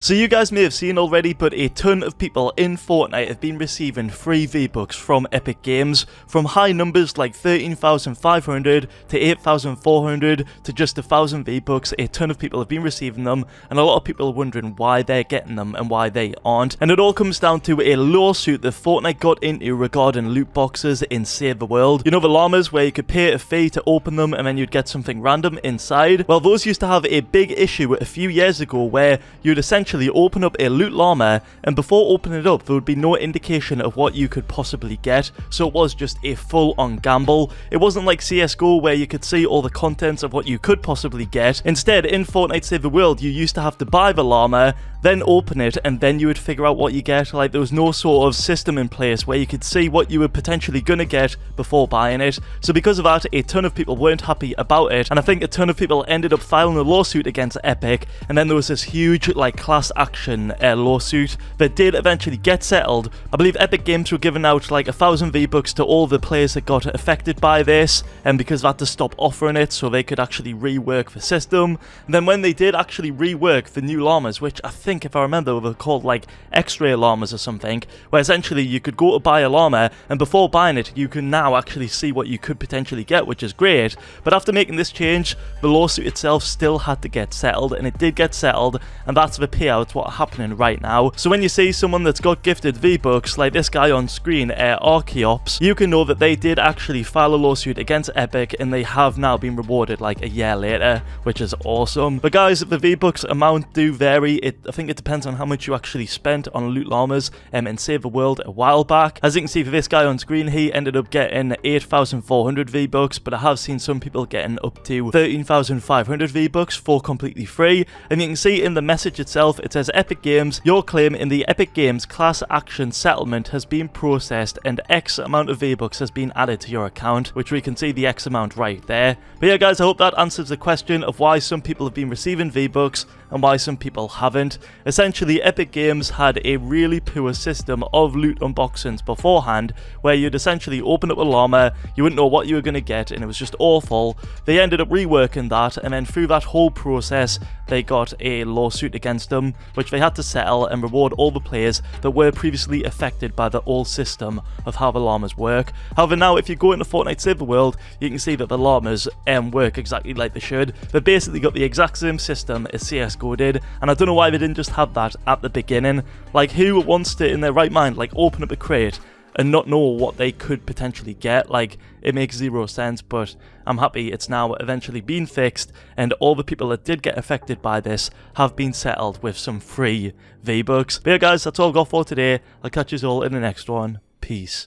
So you guys may have seen already, but a ton of people in Fortnite have been receiving free V-Bucks from Epic Games, from high numbers like 13,500 to 8,400 to just 1,000 V-Bucks. A ton of people have been receiving them, and a lot of people are wondering why they're getting them and why they aren't. And it all comes down to a lawsuit that Fortnite got into regarding loot boxes in Save the World. You know, the llamas where you could pay a fee to open them and then you'd get something random inside? Well, those used to have a big issue a few years ago where you'd essentially open up a loot llama, and before opening it up there would be no indication of what you could possibly get, so it was just a full-on gamble. It wasn't like CSGO where you could see all the contents of what you could possibly get. Instead, in Fortnite Save the World, you used to have to buy the llama, then open it, and then you would figure out what you get. Like, there was no sort of system in place where you could see what you were potentially gonna get before buying it. So because of that, a ton of people weren't happy about it, and I think a ton of people ended up filing a lawsuit against Epic, and then there was this huge, like, class action lawsuit that did eventually get settled. I believe Epic Games were giving out like 1,000 V-Bucks to all the players that got affected by this, and because they had to stop offering it so they could actually rework the system. And then when they did actually rework the new llamas, which I think, if I remember, were called like X-ray llamas or something, where essentially you could go to buy a llama, and before buying it you can now actually see what you could potentially get, which is great. But after making this change, the lawsuit itself still had to get settled, and it did get settled, and that's the payouts what are happening right now. So when you see someone that's got gifted V-Bucks, like this guy on screen, Archeops, you can know that they did actually file a lawsuit against Epic, and they have now been rewarded like a year later, which is awesome. But guys, the V-Bucks amount do vary. I think it depends on how much you actually spent on loot llamas and Save the World a while back. As you can see for this guy on screen, he ended up getting 8,400 V-Bucks, but I have seen some people getting up to 13,500 V-Bucks for completely free. And you can see in the message itself, it says, Epic Games, your claim in the Epic Games class action settlement has been processed and X amount of V-Bucks has been added to your account, which we can see the X amount right there. But yeah guys, I hope that answers the question of why some people have been receiving V-Bucks and why some people haven't. Essentially, Epic Games had a really poor system of loot unboxings beforehand, where you'd essentially open up a llama, you wouldn't know what you were going to get, and it was just awful. They ended up reworking that, and then through that whole process, they got a lawsuit against them, which they had to settle and reward all the players that were previously affected by the old system of how the llamas work. However, now if you go into Fortnite Save the World, you can see that the llamas work exactly like they should. They've basically got the exact same system as CSGO did, and I don't know why they didn't just have that at the beginning. Like, who wants to, in their right mind, like, open up a crate and not know what they could potentially get? Like, it makes zero sense, but I'm happy it's now eventually been fixed, and all the people that did get affected by this have been settled with some free V-Bucks. But yeah guys, that's all I've got for today. I'll catch you all in the next one. Peace.